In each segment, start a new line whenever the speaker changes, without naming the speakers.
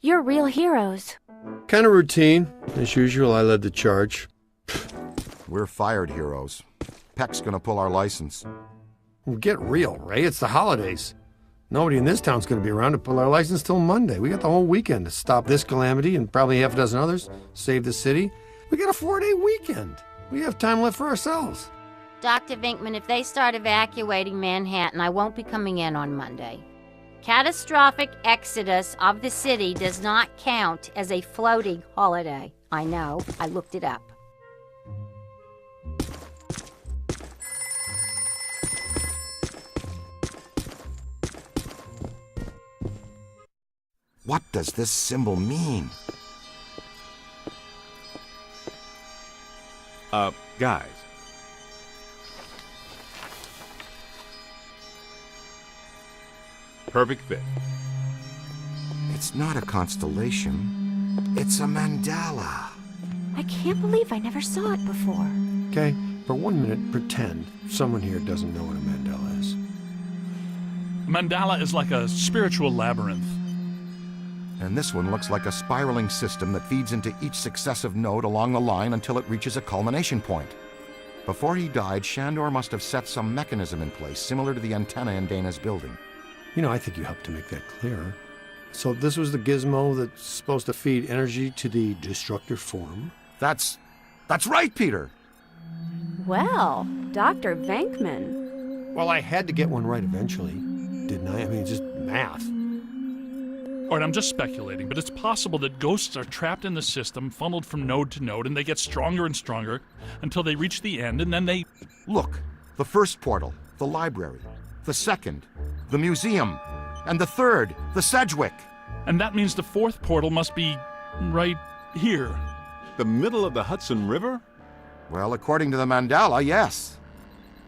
You're real heroes.
Kind of routine. As usual, I led the charge.
We're fired heroes. Peck's gonna pull our license.
Well, get real, Ray. It's the holidays. Nobody in this town's going to be around to pull our license till Monday. We got the whole weekend to stop this calamity and probably half a dozen others, save the city. We got a 4-day weekend. We have time left for ourselves.
Dr. Vinkman, if they start evacuating Manhattan, I won't be coming in on Monday. Catastrophic exodus of the city does not count as a floating holiday. I know. I looked it up.
What does this symbol mean?
Guys. Perfect fit.
It's not a constellation. It's a mandala.
I can't believe I never saw it before.
Okay, for 1 minute, pretend someone here doesn't know what a mandala is.
A mandala is like a spiritual labyrinth.
And this one looks like a spiraling system that feeds into each successive node along the line until it reaches a culmination point. Before he died, Shandor must have set some mechanism in place, similar to the antenna in Dana's building.
You know, I think you helped to make that clearer. So this was the gizmo that's supposed to feed energy to the destructor form?
That's right, Peter!
Well, Dr. Venkman.
Well, I had to get one right eventually, didn't I? I mean, it's just math.
All right, I'm just speculating, but it's possible that ghosts are trapped in the system, funneled from node to node, and they get stronger and stronger until they reach the end, and then they...
Look, the first portal, the library. The second, the museum. And the third, the Sedgewick.
And that means the fourth portal must be right here.
The middle of the Hudson River?
Well, according to the mandala, yes.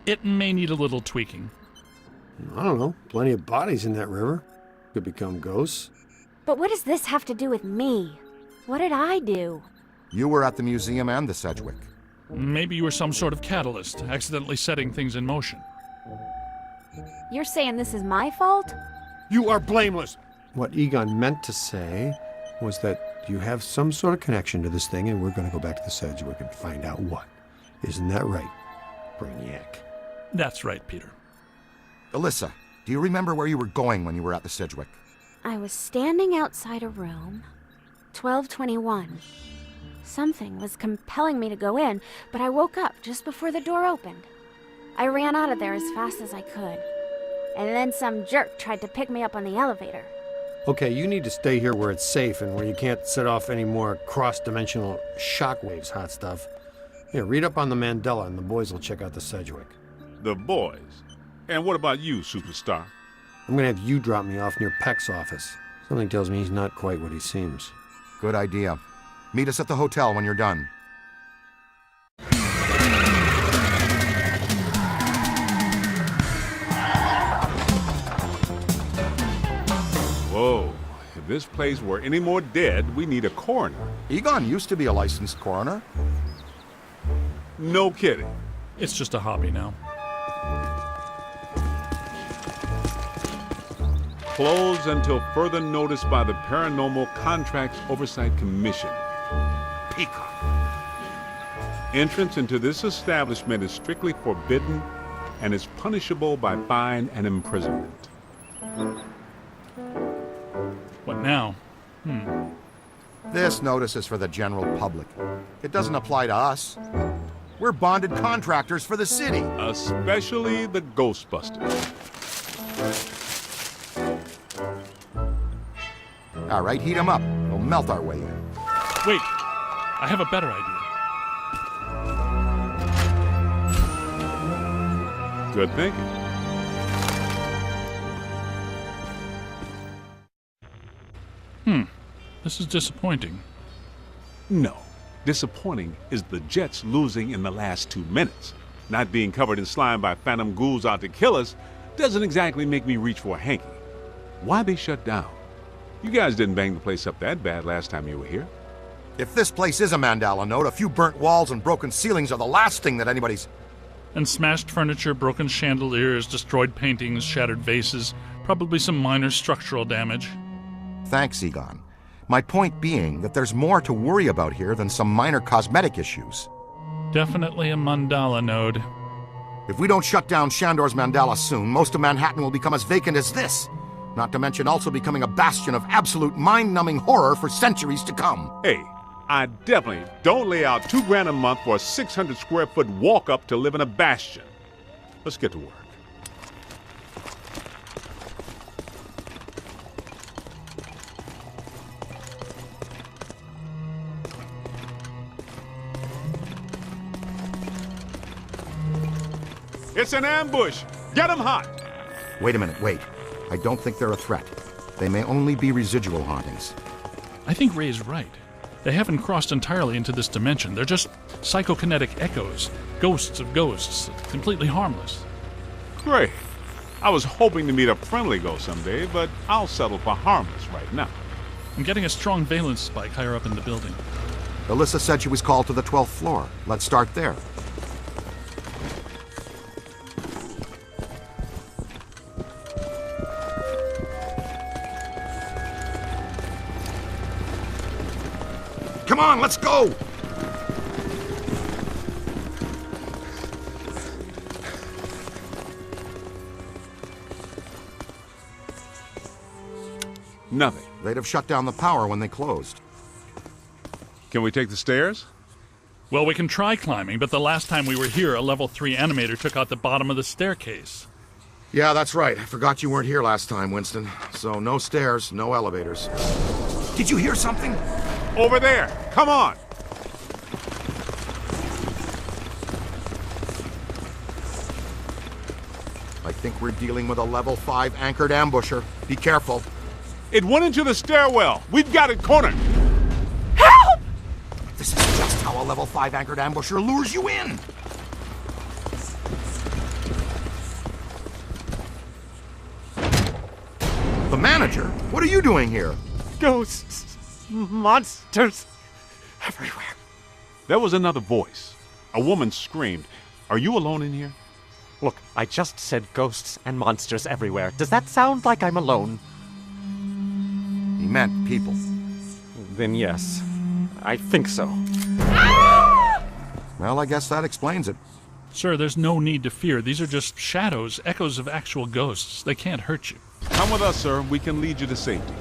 It may need a little tweaking.
I don't know. Plenty of bodies in that river. Could become ghosts.
But what does this have to do with me? What did I do?
You were at the museum and the Sedgewick.
Maybe you were some sort of catalyst, accidentally setting things in motion.
You're saying this is my fault?
You are blameless! What Egon meant to say was that you have some sort of connection to this thing, and we're going to go back to the Sedgewick and find out what. Isn't that right, Brainiac?
That's right, Peter.
Alyssa, do you remember where you were going when you were at the Sedgewick?
I was standing outside a room, 1221. Something was compelling me to go in, but I woke up just before the door opened. I ran out of there as fast as I could. And then some jerk tried to pick me up on the elevator.
Okay, you need to stay here where it's safe and where you can't set off any more cross-dimensional shockwaves, hot stuff. Here, read up on the mandala and the boys will check out the Sedgewick.
The boys. And what about you, superstar?
I'm gonna have you drop me off near Peck's office. Something tells me he's not quite what he seems.
Good idea. Meet us at the hotel when you're done.
Whoa. If this place were any more dead, we need a coroner.
Egon used to be a licensed coroner.
No kidding.
It's just a hobby now.
Closed until further notice by the Paranormal Contracts Oversight Commission.
Peacock.
Entrance into this establishment is strictly forbidden and is punishable by fine and imprisonment.
What now?
This notice is for the general public. It doesn't apply to us. We're bonded contractors for the city.
Especially the Ghostbusters.
All right, heat them up. We'll melt our way in.
Wait, I have a better idea.
Good thinking.
This is disappointing.
No. Disappointing is the Jets losing in the last 2 minutes. Not being covered in slime by phantom ghouls out to kill us doesn't exactly make me reach for a hanky. Why they shut down? You guys didn't bang the place up that bad last time you were here.
If this place is a mandala node, a few burnt walls and broken ceilings are the last thing that anybody's...
And smashed furniture, broken chandeliers, destroyed paintings, shattered vases, probably some minor structural damage.
Thanks, Egon. My point being that there's more to worry about here than some minor cosmetic issues.
Definitely a mandala node.
If we don't shut down Shandor's mandala soon, most of Manhattan will become as vacant as this. Not to mention also becoming a bastion of absolute mind-numbing horror for centuries to come.
Hey, I definitely don't lay out $2,000 a month for a 600 square foot walk-up to live in a bastion. Let's get to work. It's an ambush! Get 'em hot!
Wait a minute, wait. I don't think they're a threat. They may only be residual hauntings.
I think Ray's right. They haven't crossed entirely into this dimension. They're just psychokinetic echoes, ghosts of ghosts, completely harmless.
Great. I was hoping to meet a friendly ghost someday, but I'll settle for harmless right now.
I'm getting a strong valence spike higher up in the building.
Alyssa said she was called to the 12th floor. Let's start there. Come on, let's go!
Nothing.
They'd have shut down the power when they closed.
Can we take the stairs?
Well, we can try climbing, but the last time we were here, a level 3 animator took out the bottom of the staircase.
Yeah, that's right. I forgot you weren't here last time, Winston. So no stairs, no elevators. Did you hear something?
Over there! Come on!
I think we're dealing with a level 5 anchored ambusher. Be careful.
It went into the stairwell! We've got it cornered!
Help!
This is just how a level 5 anchored ambusher lures you in. The manager? What are you doing here?
Ghosts, monsters, everywhere.
There was another voice. A woman screamed. Are you alone in here?
Look, I just said ghosts and monsters everywhere. Does that sound like I'm alone?
He meant people.
Then yes, I think so.
Well, I guess that explains it.
Sir, there's no need to fear. These are just shadows, echoes of actual ghosts. They can't hurt you.
Come with us, sir. We can lead you to safety.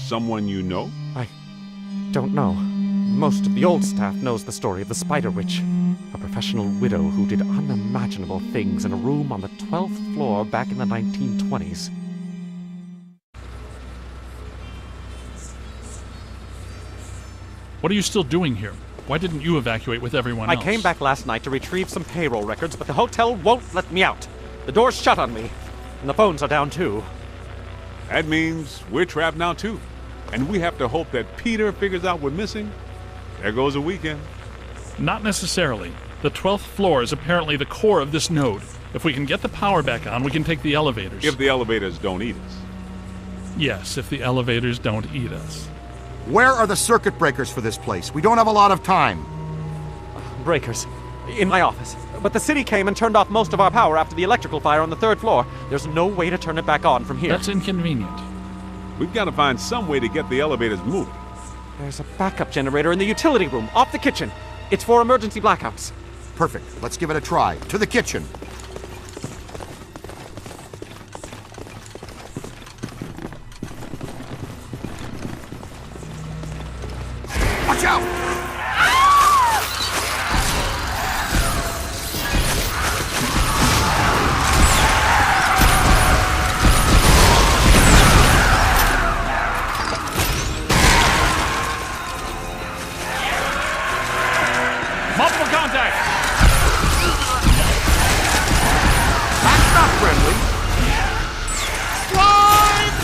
Someone you know?
I don't know. Most of the old staff knows the story of the Spider Witch, a professional widow who did unimaginable things in a room on the 12th floor back in the 1920s.
What are you still doing here? Why didn't you evacuate with everyone else?
I came back last night to retrieve some payroll records, but the hotel won't let me out. The door's shut on me, and the phones are down too.
That means we're trapped now, too. And we have to hope that Peter figures out we're missing. There goes a weekend.
Not necessarily. The 12th floor is apparently the core of this node. If we can get the power back on, we can take the elevators.
If the elevators don't eat us.
Yes, if the elevators don't eat us.
Where are the circuit breakers for this place? We don't have a lot of time.
Breakers. In my office. But the city came and turned off most of our power after the electrical fire on the 3rd floor. There's no way to turn it back on from here.
That's inconvenient.
We've got to find some way to get the elevators moving.
There's a backup generator in the utility room, off the kitchen. It's for emergency blackouts.
Perfect. Let's give it a try. To the kitchen. Watch out!
Multiple contact!
That's not friendly. Slime!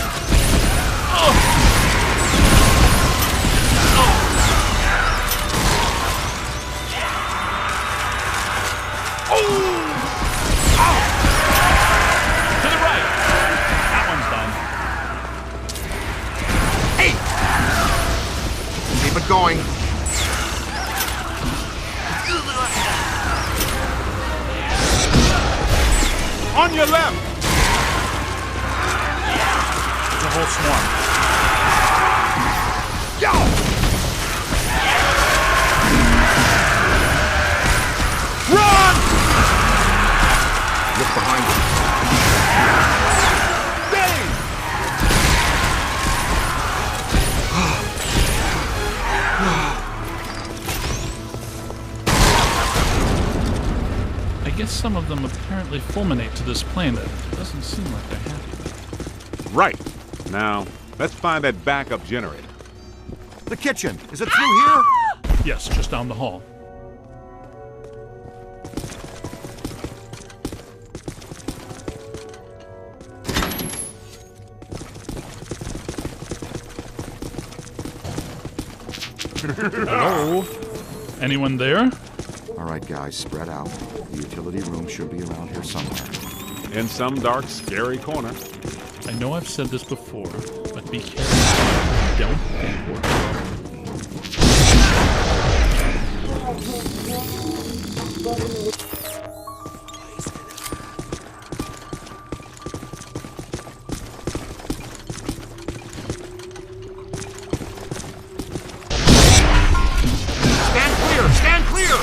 whole swarm.
Yo! Run! Look behind you.
I guess some of them apparently fulminate to this plane that doesn't seem like they're happy with.
Right. Now, let's find that backup generator.
The kitchen. Is it through here?
Yes, just down the hall. Hello? Anyone there?
All right, guys, spread out. The utility room should be around here somewhere.
In some dark, scary corner.
I know I've said this before, but be careful. Don't think we're
Stand clear! Stand clear!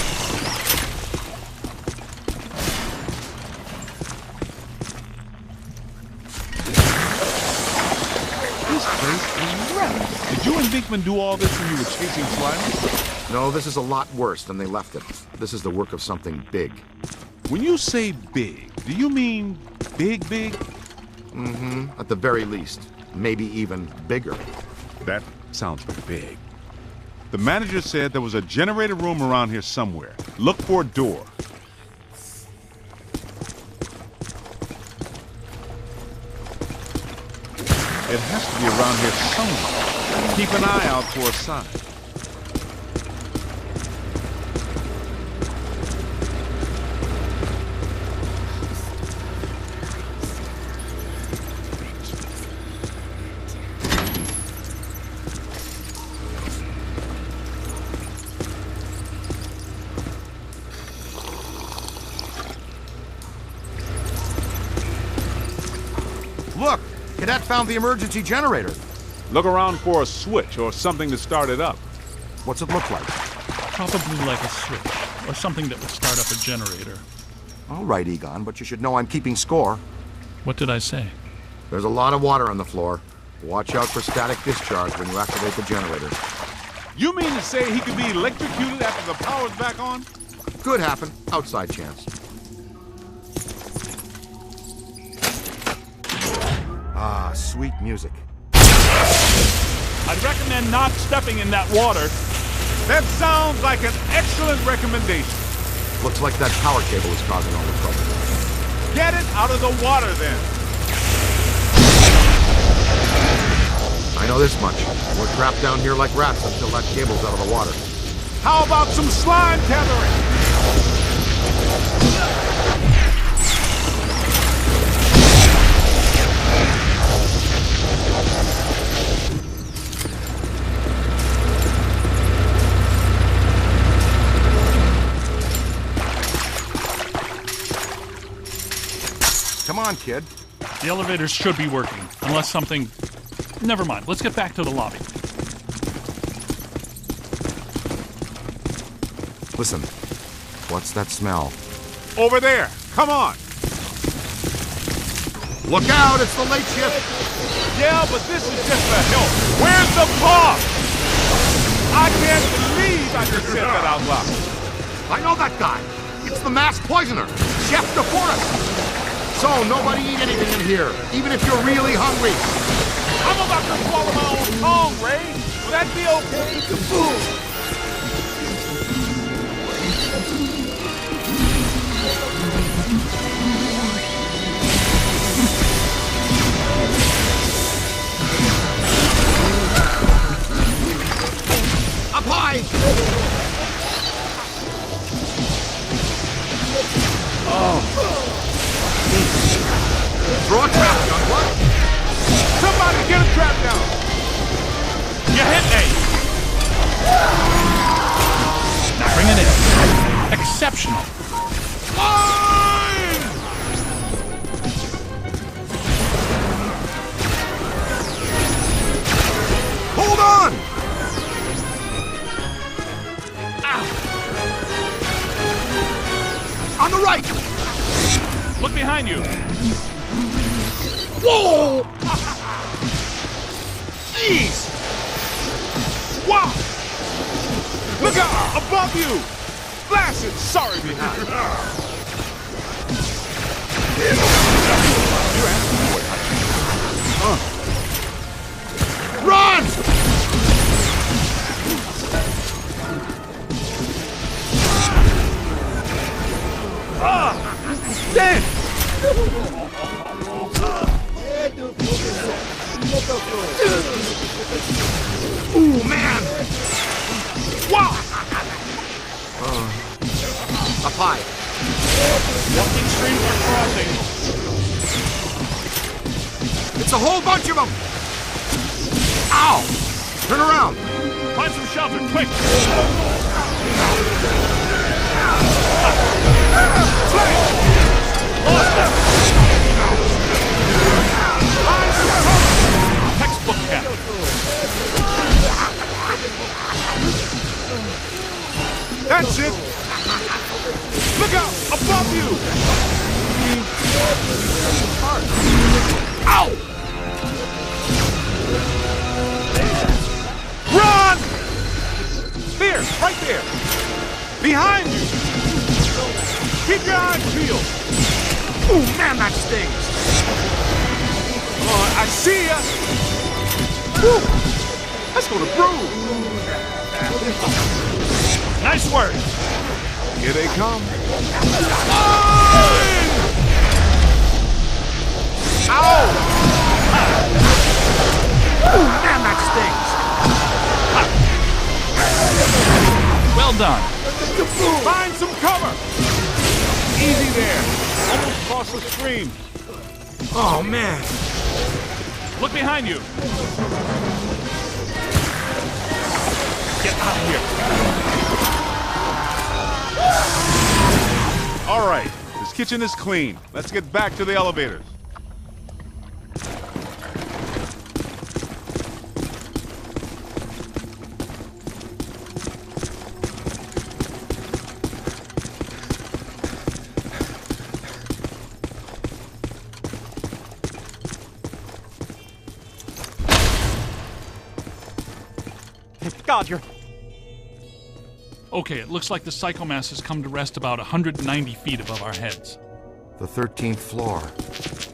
This place is wrecked. Did you and Vinkman do all this when you were chasing Slimer?
No, this is a lot worse than they left it. This is the work of something big.
When you say big, do you mean big, big?
Mm-hmm. At the very least. Maybe even bigger.
That sounds pretty big. The manager said there was a generator room around here somewhere. Look for a door. It has to be around here somewhere. Keep an eye out for a sign.
Look! Cadet found the emergency generator.
Look around for a switch or something to start it up.
What's it look like?
probably like a switch or something that would start up a generator.
All right, Egon, but you should know I'm keeping score.
What did I say?
There's a lot of water on the floor. Watch out for static discharge when you activate the generator.
You mean to say he could be electrocuted after the power's back on?
Could happen. Outside chance. Ah, sweet music.
I'd recommend not stepping in that water.
That sounds like an excellent recommendation.
Looks like that power cable is causing all the trouble.
Get it out of the water, then.
I know this much. We're trapped down here like rats until that cable's out of the water.
How about some slime tethering?
Come on, kid.
The elevators should be working, unless something... Never mind, let's get back to the lobby.
Listen, what's that smell?
Over there. Come on.
Look out, it's the late shift.
Yeah, but this is just a help. Where's the boss? I can't believe I just said that out loud.
I know that guy. It's the masked poisoner, Chef DeForest. So, nobody eat anything in here, even if you're really hungry.
I'm about to swallow my own tongue, Ray. Will that be okay?
Up high! Throw a trap, youngblood!
Somebody get a trap down!
You hit me! Now bring it in. Exceptional.
Mine!
behind you!
Whoa! Jeez! Wow! Look out! Above you! Blasted! Sorry behind. Run! Damn! Ooh, man! Wow!
Up high.
Walking stream for crossing.
It's a whole bunch of them! Ow! Turn around!
Find some shelter, quick! Lost him! Textbook cap.
That's it! Look out! Above you! Ow! Run! There! Right there! Behind you! Keep your eyes peeled! Ooh, man, that stings! I see ya! Woo! That's gonna bruise!
Nice work!
Here they come. Ow! Ooh, man, that stings!
Well done.
Find some cover! Easy there. Almost crossed the stream. Oh, man.
Look behind you. Get out of here.
All right, this kitchen is clean. Let's get back to the elevators.
God, you're...
Okay, it looks like the psychomass has come to rest about 190 feet above our heads.
The 13th floor.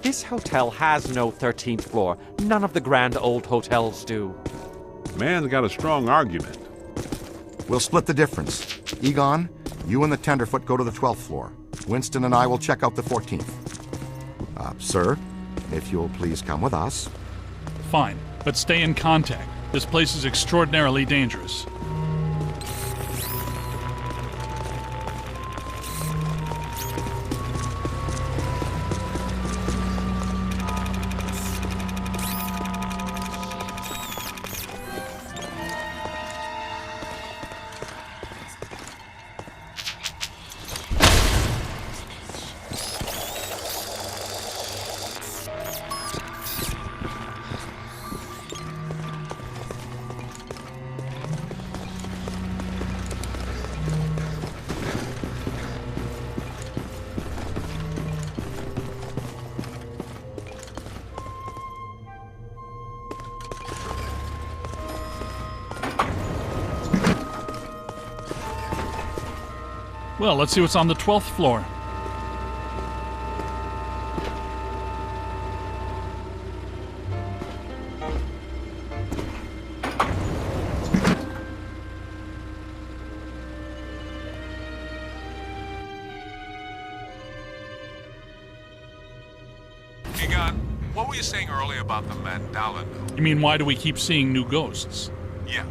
This hotel has no 13th floor. None of the grand old hotels do.
Man's got a strong argument.
We'll split the difference. Egon, you and the Tenderfoot go to the 12th floor. Winston and I will check out the 14th. Sir, if you'll please come with us.
Fine, but stay in contact. This place is extraordinarily dangerous. Well, let's see what's on the 12th floor.
Egon, what were you saying earlier about the mandala note?
You mean, why do we keep seeing new ghosts?
Yeah.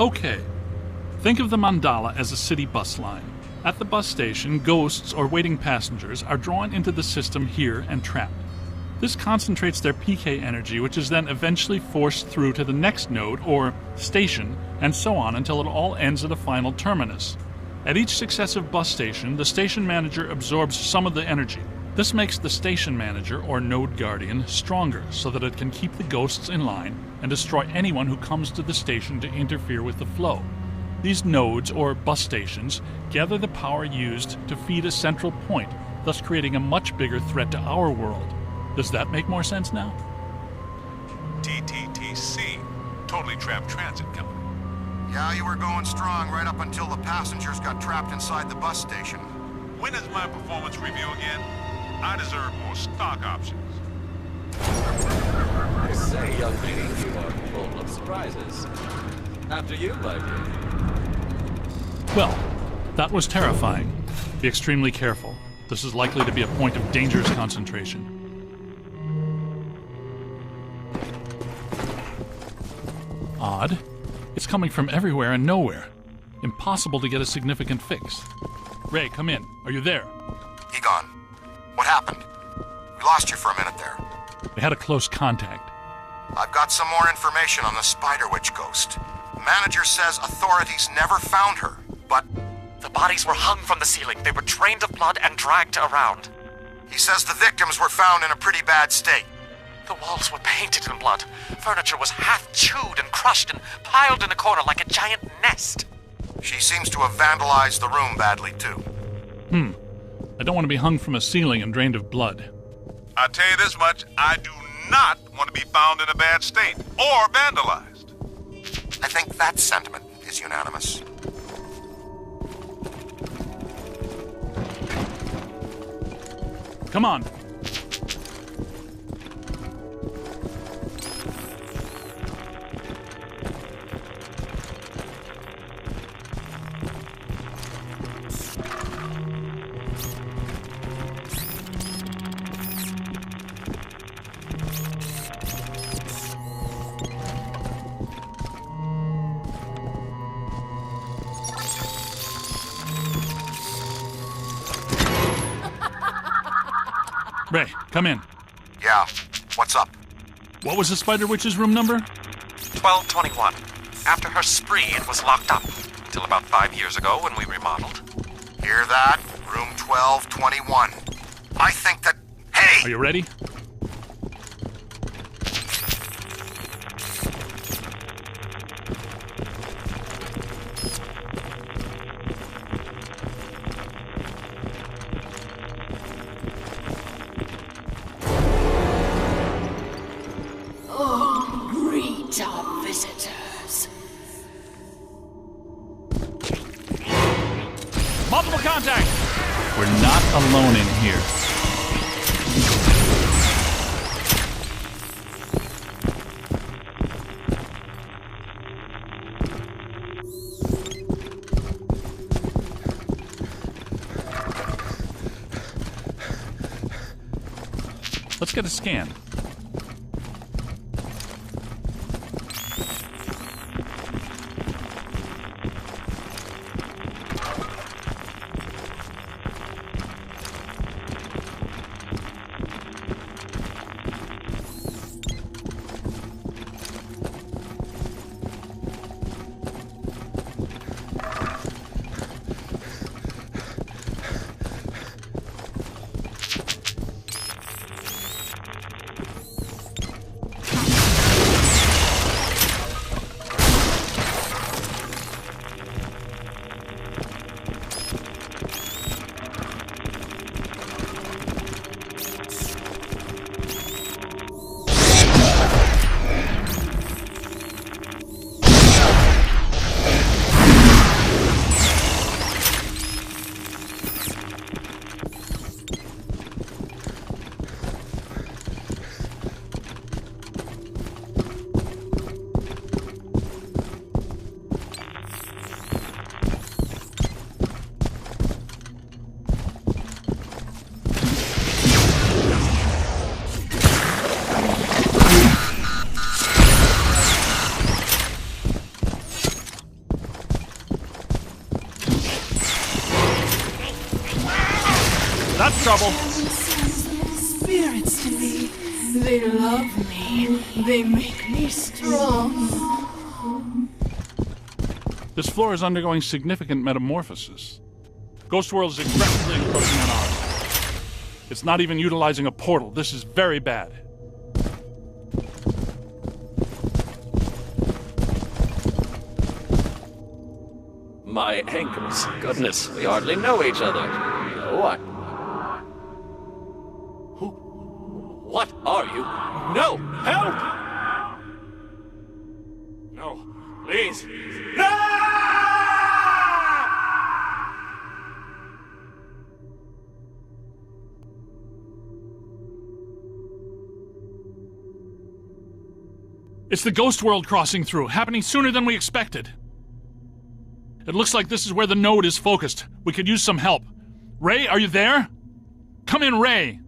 Okay. Think of the mandala as a city bus line. At the bus station, ghosts or waiting passengers are drawn into the system here and trapped. This concentrates their PK energy, which is then eventually forced through to the next node or station, and so on until it all ends at a final terminus. At each successive bus station, the station manager absorbs some of the energy. This makes the station manager or node guardian stronger so that it can keep the ghosts in line and destroy anyone who comes to the station to interfere with the flow. These nodes, or bus stations, gather the power used to feed a central point, thus creating a much bigger threat to our world. Does that make more sense now?
TTTC, Totally Trapped Transit Company.
Yeah, you were going strong right up until the passengers got trapped inside the bus station.
When is my performance review again? I deserve more stock options.
I say, young lady, you are full of surprises. After you, my dear.
Well, that was terrifying. Be extremely careful. This is likely to be a point of dangerous concentration. Odd. It's coming from everywhere and nowhere. Impossible to get a significant fix. Ray, come in. Are you there?
Egon, what happened? We lost you for a minute there.
We had a close contact.
I've got some more information on the Spider Witch ghost. Manager says authorities never found her, but
The bodies were hung from the ceiling. They were drained of blood and dragged around.
he says the victims were found in a pretty bad state.
The walls were painted in blood. Furniture was half chewed and crushed and piled in a corner like a giant nest.
She seems to have vandalized the room badly, too.
I don't want to be hung from a ceiling and drained of blood.
I'll tell you this much, I do not want to be found in a bad state or vandalized.
I think that sentiment is unanimous.
Come on. Ray, come in.
Yeah, what's up?
What was the Spider Witch's room number?
1221. After her spree, it was locked up. Until about 5 years ago when we remodeled.
Hear that? Room 1221. I think that... Hey!
Are you ready?
Greet our visitors.
Multiple contact! We're not alone in here. Let's get a scan. That's trouble.
Spirits to me. They love me. They make me strong.
This floor is undergoing significant metamorphosis. Ghost World is aggressively encroaching on ours. It's not even utilizing a portal. This is very bad.
My ankles. Goodness, we hardly know each other. You know what?
you. No! Help! No. Please. No!
It's the ghost world crossing through, happening sooner than we expected. It looks like this is where the node is focused. We could use some help. Ray, are you there? Come in, Ray!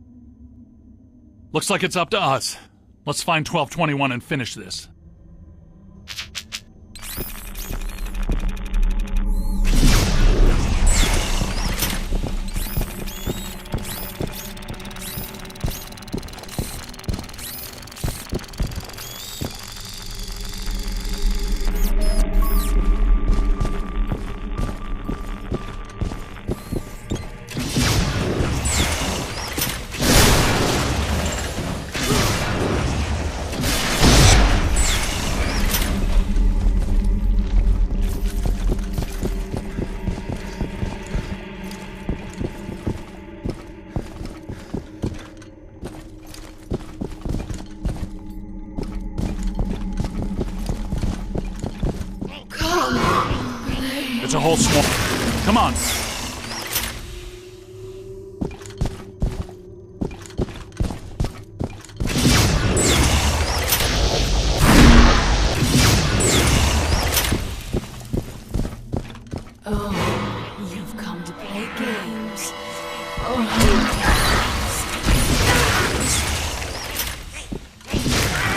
Looks like it's up to us. Let's find 1221 and finish this. It's a whole swarm. Come on.
Oh, you've come to play games. Oh,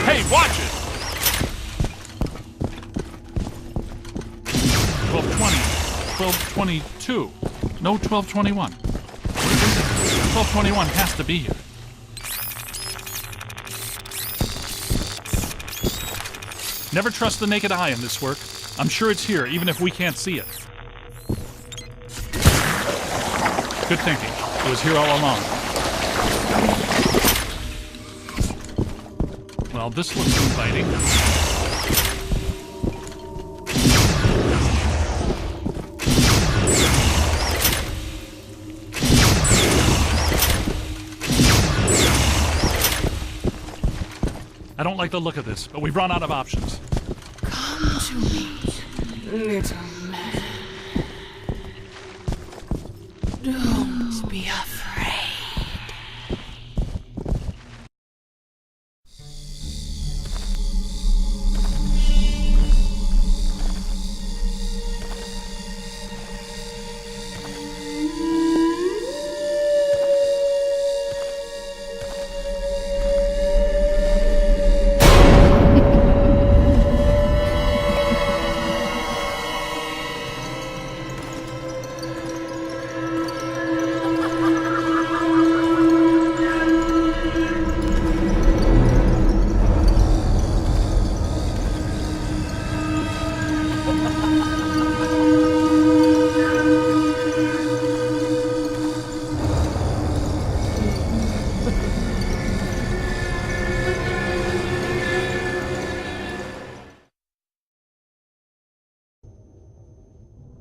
Hey, watch it! 1220. 1222. No, 1221. 1221 has to be here. Never trust the naked eye in this work. I'm sure it's here, even if we can't see it. Good thinking. It was here all along. Well, this looks inviting. I don't like the look of this, but we've run out of options.
come to me, little man. Don't be afraid.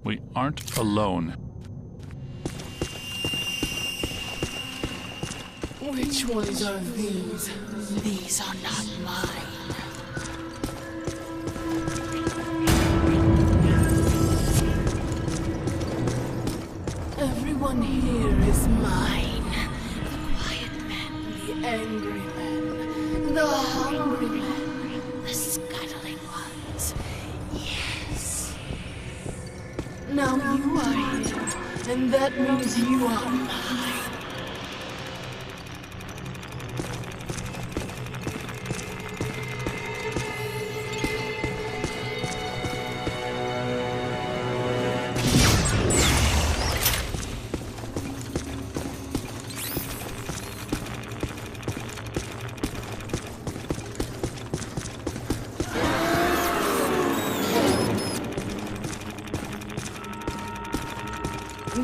We aren't alone.
Which ones are these? These are not mine. Everyone here is mine. The quiet men, the angry men, the hungry men, the scuttling ones. Yes. Now you are here, and that means you are mine.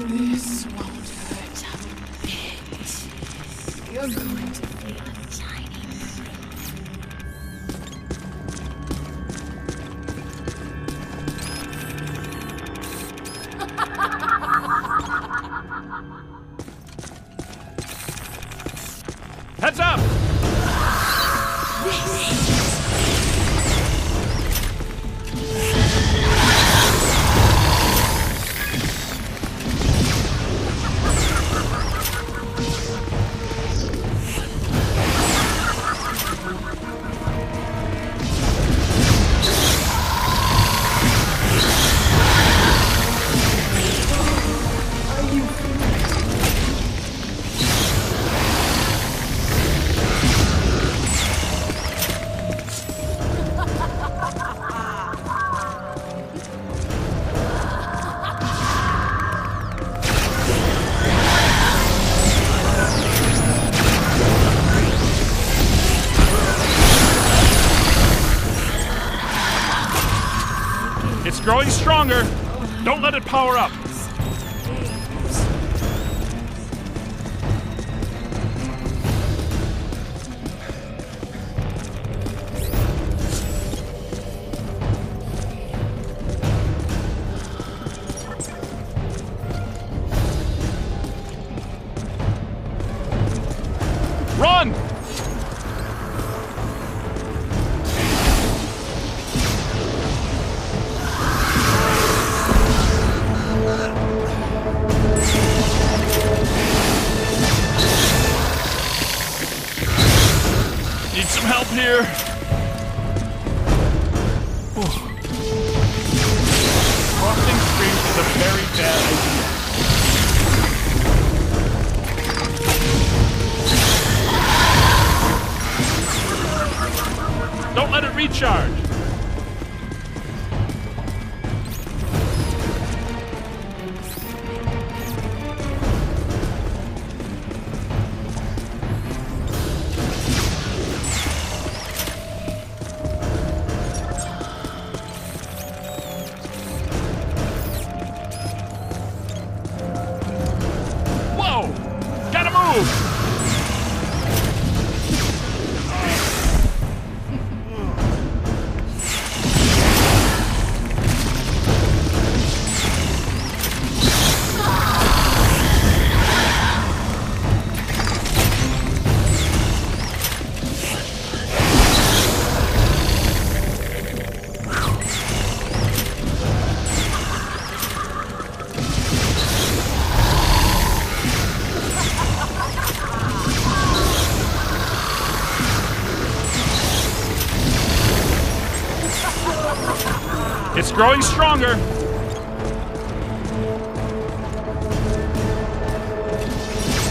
This won't hurt.
It's growing stronger. Don't let it power up. Run! Need some help here. Crossing streams is a very bad idea. Don't let it recharge. Whoa! Gotta move! It's growing stronger.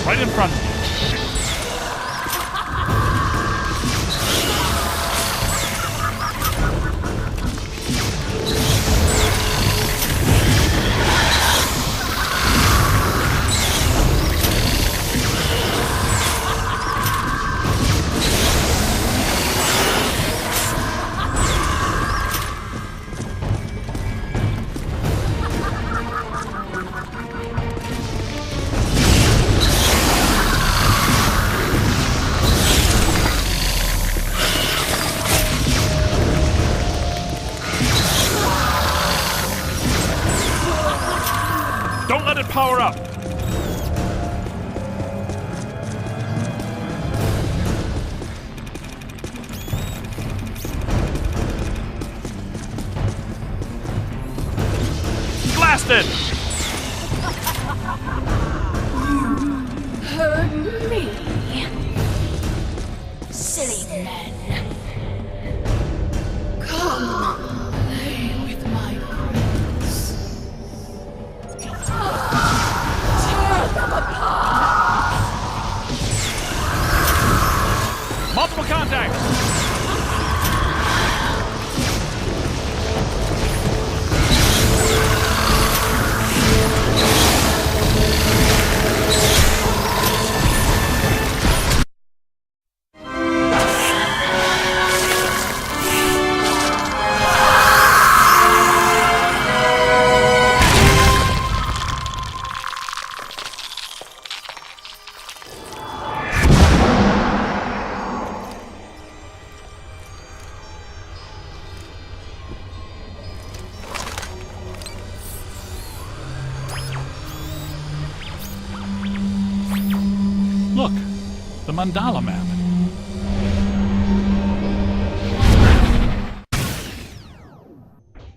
Right in front of you. Don't let it power up. Blasted!
Hurt me. Silly men. Come, play with my prince. Tear them apart.
Multiple contacts! Look, the mandala map.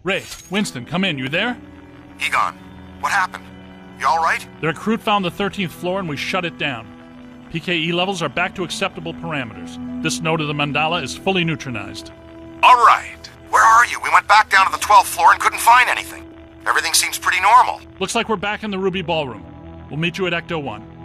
Ray, Winston, come in. You there?
Egon, what happened? You all right?
The recruit found the 13th floor and we shut it down. PKE levels are back to acceptable parameters. This node of the mandala is fully neutronized.
All right. Where are you? We went back down to the 12th floor and couldn't find anything. Everything seems pretty normal.
Looks like we're back in the Ruby Ballroom. We'll meet you at Ecto 1.